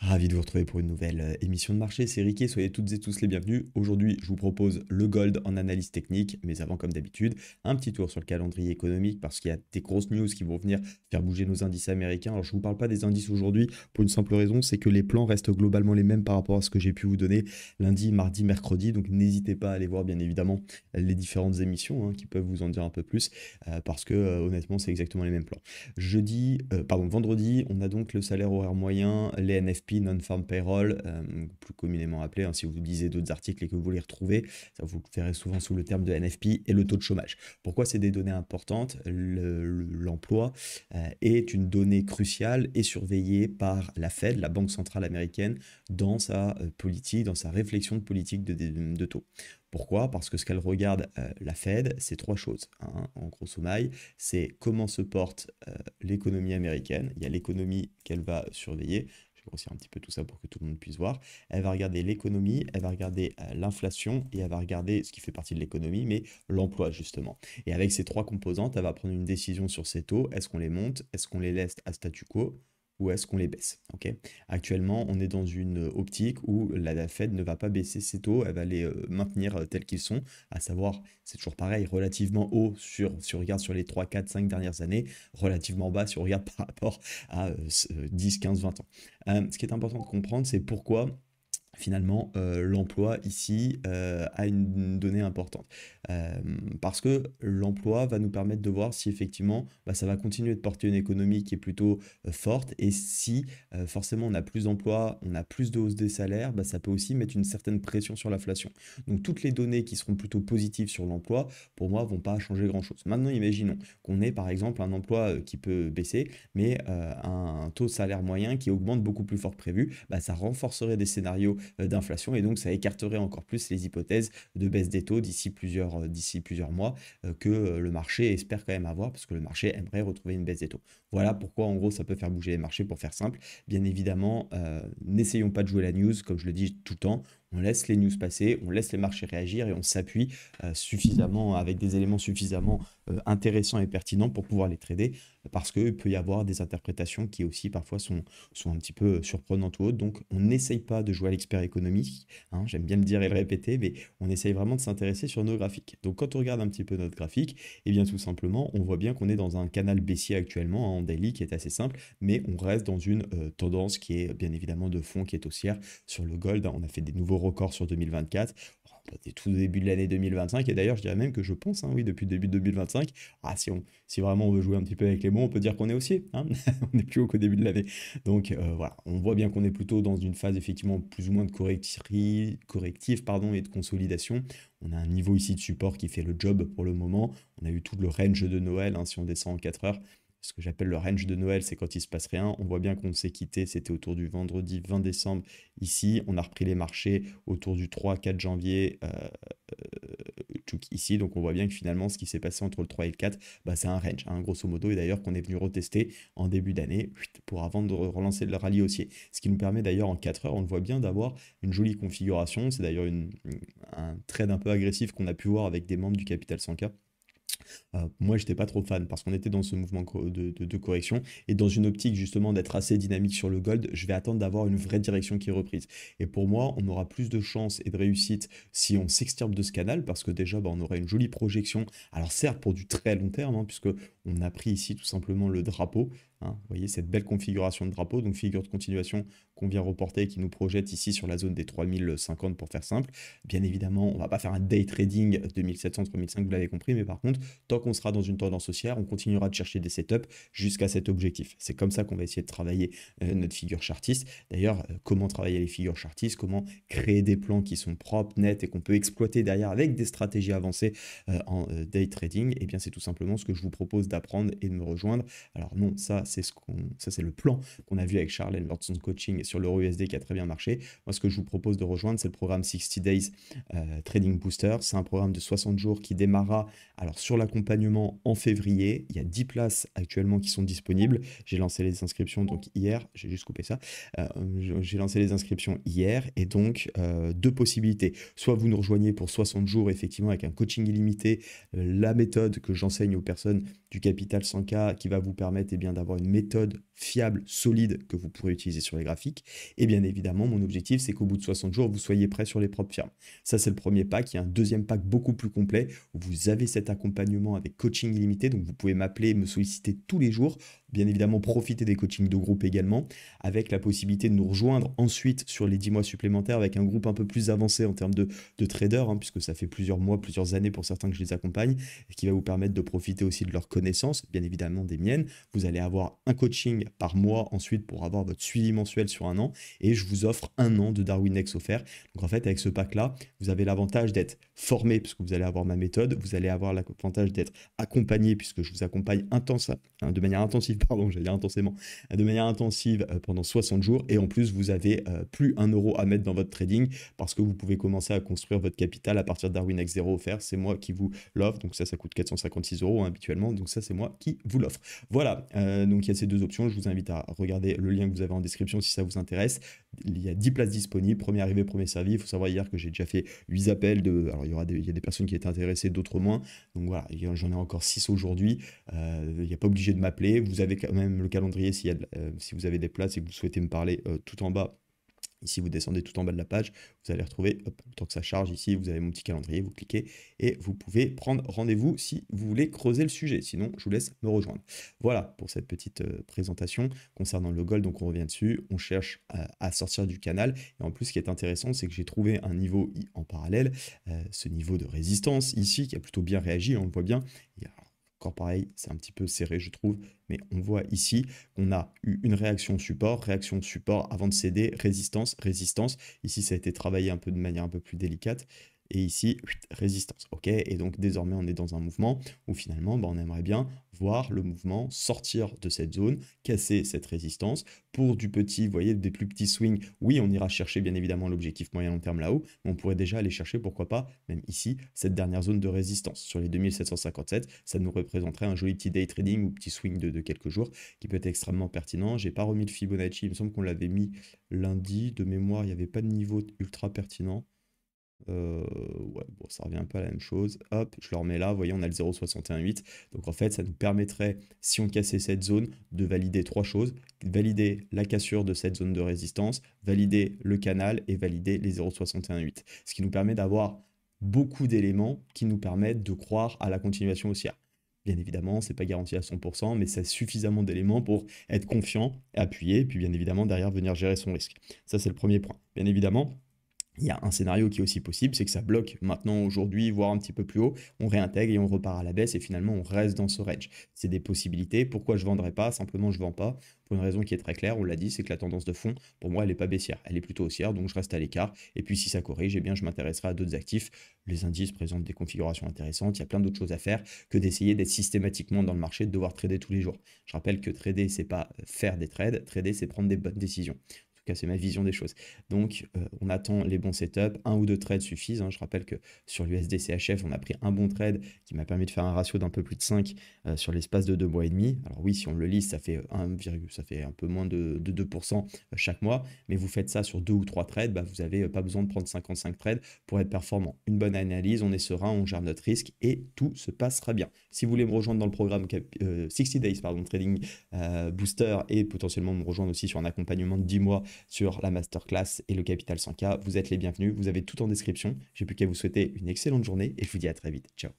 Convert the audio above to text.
Ravi de vous retrouver pour une nouvelle émission de marché, c'est Ricky, soyez toutes et tous les bienvenus. Aujourd'hui, je vous propose le gold en analyse technique, mais avant, comme d'habitude, un petit tour sur le calendrier économique parce qu'il y a des grosses news qui vont venir faire bouger nos indices américains. Alors, je ne vous parle pas des indices aujourd'hui pour une simple raison, c'est que les plans restent globalement les mêmes par rapport à ce que j'ai pu vous donner lundi, mardi, mercredi. Donc, n'hésitez pas à aller voir, bien évidemment, les différentes émissions qui peuvent vous en dire un peu plus parce que, honnêtement, c'est exactement les mêmes plans. Vendredi, on a donc le salaire horaire moyen, les NFP, Non-Farm Payroll, plus communément appelé, si vous lisez d'autres articles et que vous les retrouvez, ça vous le verrez souvent sous le terme de NFP, et le taux de chômage. Pourquoi c'est des données importantes? L'emploi est une donnée cruciale et surveillée par la Fed, la Banque centrale américaine, dans sa politique, dans sa réflexion de politique de taux. Pourquoi? Parce que ce qu'elle regarde, la Fed, c'est trois choses, en gros sommaire, c'est comment se porte l'économie américaine, il y a l'économie qu'elle va surveiller, je vais grossir un petit peu tout ça pour que tout le monde puisse voir, elle va regarder l'économie, elle va regarder l'inflation et elle va regarder ce qui fait partie de l'économie, mais l'emploi justement. Et avec ces trois composantes, elle va prendre une décision sur ces taux, est-ce qu'on les monte, est-ce qu'on les laisse à statu quo ou est-ce qu'on les baisse, ok? Actuellement, on est dans une optique où la Fed ne va pas baisser ses taux, elle va les maintenir tels qu'ils sont, à savoir, c'est toujours pareil, relativement haut si on regarde sur les 3, 4, 5 dernières années, relativement bas si on regarde par rapport à 10, 15, 20 ans. Ce qui est important de comprendre, c'est pourquoi finalement l'emploi ici a une donnée importante. Parce que l'emploi va nous permettre de voir si effectivement ça va continuer de porter une économie qui est plutôt forte et si forcément on a plus d'emplois, on a plus de hausse des salaires, ça peut aussi mettre une certaine pression sur l'inflation. Donc toutes les données qui seront plutôt positives sur l'emploi, pour moi, vont pas changer grand-chose. Maintenant, imaginons qu'on ait par exemple un emploi qui peut baisser, mais un taux de salaire moyen qui augmente beaucoup plus fort que prévu, ça renforcerait des scénarios d'inflation et donc ça écarterait encore plus les hypothèses de baisse des taux d'ici plusieurs mois que le marché espère quand même avoir parce que le marché aimerait retrouver une baisse des taux. Voilà pourquoi en gros ça peut faire bouger les marchés pour faire simple. Bien évidemment, n'essayons pas de jouer la news comme je le dis tout le temps. On laisse les news passer, on laisse les marchés réagir et on s'appuie suffisamment avec des éléments suffisamment intéressants et pertinents pour pouvoir les trader parce qu'il peut y avoir des interprétations qui aussi parfois sont un petit peu surprenantes ou autres. Donc on n'essaye pas de jouer à l'expert économique, j'aime bien le dire et le répéter, mais on essaye vraiment de s'intéresser sur nos graphiques. Donc quand on regarde un petit peu notre graphique, et bien tout simplement, on voit bien qu'on est dans un canal baissier actuellement en daily qui est assez simple, mais on reste dans une tendance qui est bien évidemment de fond, qui est haussière sur le gold. On a fait des nouveaux records sur 2024. Dès tout début de l'année 2025, et d'ailleurs je dirais même que je pense, oui, depuis le début de 2025, si vraiment on veut jouer un petit peu avec les mots, on peut dire qu'on est haussier, on est plus haut qu'au début de l'année. Donc voilà, on voit bien qu'on est plutôt dans une phase effectivement plus ou moins de correctif pardon, et de consolidation. On a un niveau ici de support qui fait le job pour le moment. On a eu tout le range de Noël, si on descend en 4 heures. Ce que j'appelle le range de Noël, c'est quand il se passe rien. On voit bien qu'on s'est quitté, c'était autour du vendredi 20 décembre ici. On a repris les marchés autour du 3-4 janvier ici. Donc on voit bien que finalement, ce qui s'est passé entre le 3 et le 4, c'est un range, grosso modo. Et d'ailleurs, qu'on est venu retester en début d'année pour avant de relancer le rallye haussier. Ce qui nous permet d'ailleurs en 4 heures, on le voit bien, d'avoir une jolie configuration. C'est d'ailleurs un trade un peu agressif qu'on a pu voir avec des membres du Capital 100K. Moi, j'étais pas trop fan parce qu'on était dans ce mouvement de correction et dans une optique justement d'être assez dynamique sur le gold, je vais attendre d'avoir une vraie direction qui est reprise. Et pour moi, on aura plus de chances et de réussite si on s'extirpe de ce canal parce que déjà, on aura une jolie projection. Alors certes, pour du très long terme, puisque on a pris ici tout simplement le drapeau. Vous voyez cette belle configuration de drapeau, donc figure de continuation qu'on vient reporter et qui nous projette ici sur la zone des 3050 pour faire simple. Bien évidemment, on ne va pas faire un day trading 2700-3005, vous l'avez compris, mais par contre, tant qu'on sera dans une tendance haussière, on continuera de chercher des setups jusqu'à cet objectif. C'est comme ça qu'on va essayer de travailler notre figure chartiste. D'ailleurs, comment travailler les figures chartistes, comment créer des plans qui sont propres, nets et qu'on peut exploiter derrière avec des stratégies avancées en day trading, et bien c'est tout simplement ce que je vous propose d'apprendre et de me rejoindre. Alors non, ça c'est le plan qu'on a vu avec Charles Edwardson Coaching sur l'euro USD qui a très bien marché. Moi, ce que je vous propose de rejoindre, c'est le programme 60 Days Trading Booster. C'est un programme de 60 jours qui démarra alors sur l'accompagnement en février. Il y a 10 places actuellement qui sont disponibles. J'ai lancé les inscriptions donc hier. J'ai juste coupé ça. J'ai lancé les inscriptions hier et donc deux possibilités. Soit vous nous rejoignez pour 60 jours effectivement avec un coaching illimité, la méthode que j'enseigne aux personnes du Capital 100K qui va vous permettre bien d'avoir une méthode fiable, solide que vous pourrez utiliser sur les graphiques. Et bien évidemment, mon objectif, c'est qu'au bout de 60 jours, vous soyez prêt sur les propres firmes. Ça, c'est le premier pack. Il y a un deuxième pack beaucoup plus complet où vous avez cet accompagnement avec coaching illimité. Donc, vous pouvez m'appeler, me solliciter tous les jours. Bien évidemment, profiter des coachings de groupe également, avec la possibilité de nous rejoindre ensuite sur les 10 mois supplémentaires avec un groupe un peu plus avancé en termes de traders, hein, puisque ça fait plusieurs mois, plusieurs années pour certains que je les accompagne, et qui va vous permettre de profiter aussi de leurs connaissances, bien évidemment des miennes. Vous allez avoir un coaching par mois ensuite pour avoir votre suivi mensuel sur un an, et je vous offre un an de Darwinex offert. Donc en fait, avec ce pack-là, vous avez l'avantage d'être formé, puisque vous allez avoir ma méthode, vous allez avoir l'avantage d'être accompagné, puisque je vous accompagne de manière intensive, pardon, j'allais dire intensément, de manière intensive pendant 60 jours, et en plus, vous avez plus 1 euro à mettre dans votre trading, parce que vous pouvez commencer à construire votre capital à partir de Darwinex 0 offert. C'est moi qui vous l'offre, donc ça coûte 456 euros hein, habituellement, donc ça c'est moi qui vous l'offre. Voilà, donc il y a ces deux options. Je vous invite à regarder le lien que vous avez en description si ça vous intéresse. Il y a 10 places disponibles, premier arrivé, premier servi. Il faut savoir hier que j'ai déjà fait 8 appels. Alors il y a des personnes qui étaient intéressées, d'autres moins. Donc voilà, j'en ai encore 6 aujourd'hui. Il n'y a pas obligé de m'appeler. Vous avez quand même le calendrier si vous avez des places et que vous souhaitez me parler tout en bas. Ici, vous descendez tout en bas de la page, vous allez retrouver, hop, le temps que ça charge ici, vous avez mon petit calendrier, vous cliquez et vous pouvez prendre rendez-vous si vous voulez creuser le sujet. Sinon, je vous laisse me rejoindre. Voilà pour cette petite présentation concernant le gold. Donc, on revient dessus, on cherche à sortir du canal. Et en plus, ce qui est intéressant, c'est que j'ai trouvé un niveau en parallèle, ce niveau de résistance ici, qui a plutôt bien réagi, on le voit bien. Il y a encore pareil, c'est un petit peu serré, je trouve, mais on voit ici qu'on a eu une réaction support avant de céder, résistance, résistance. Ici, ça a été travaillé un peu de manière un peu plus délicate. Et ici, résistance. OK. Et donc, désormais, on est dans un mouvement où finalement, on aimerait bien voir le mouvement sortir de cette zone, casser cette résistance. Pour du petit, vous voyez, des plus petits swings, oui, on ira chercher bien évidemment l'objectif moyen long terme là-haut, mais on pourrait déjà aller chercher, pourquoi pas, même ici, cette dernière zone de résistance. Sur les 2757, ça nous représenterait un joli petit day trading ou petit swing de quelques jours qui peut être extrêmement pertinent. J'ai pas remis le Fibonacci, il me semble qu'on l'avait mis lundi. De mémoire, il n'y avait pas de niveau ultra pertinent. Ouais, bon, ça revient un peu à la même chose. Hop, je le remets là. Vous voyez, on a le 0,618. Donc en fait, ça nous permettrait, si on cassait cette zone, de valider trois choses. Valider la cassure de cette zone de résistance, valider le canal et valider les 0,618. Ce qui nous permet d'avoir beaucoup d'éléments qui nous permettent de croire à la continuation haussière. Bien évidemment, ce n'est pas garanti à 100%, mais c'est suffisamment d'éléments pour être confiant, appuyer, et puis bien évidemment, derrière, venir gérer son risque. Ça, c'est le premier point. Bien évidemment, il y a un scénario qui est aussi possible, c'est que ça bloque maintenant, aujourd'hui, voire un petit peu plus haut, on réintègre et on repart à la baisse et finalement on reste dans ce range. C'est des possibilités. Pourquoi je ne vendrais pas? Simplement je ne vends pas pour une raison qui est très claire, on l'a dit, c'est que la tendance de fond, pour moi, elle n'est pas baissière, elle est plutôt haussière, donc je reste à l'écart. Et puis si ça corrige, eh bien je m'intéresserai à d'autres actifs. Les indices présentent des configurations intéressantes, il y a plein d'autres choses à faire que d'essayer d'être systématiquement dans le marché, de devoir trader tous les jours. Je rappelle que trader, c'est pas faire des trades, trader, c'est prendre des bonnes décisions. En tout cas, c'est ma vision des choses. Donc, on attend les bons setups. Un ou deux trades suffisent. Hein. Je rappelle que sur l'USD CHF, on a pris un bon trade qui m'a permis de faire un ratio d'un peu plus de 5 sur l'espace de 2 mois et demi. Alors oui, si on le lisse, ça fait un peu moins de 2% chaque mois. Mais vous faites ça sur 2 ou 3 trades, vous n'avez pas besoin de prendre 55 trades pour être performant. Une bonne analyse, on est serein, on gère notre risque et tout se passera bien. Si vous voulez me rejoindre dans le programme 60 Days Trading Booster et potentiellement me rejoindre aussi sur un accompagnement de 10 mois sur la masterclass et le capital 100K, vous êtes les bienvenus, vous avez tout en description. J'ai plus qu'à vous souhaiter une excellente journée et je vous dis à très vite. Ciao.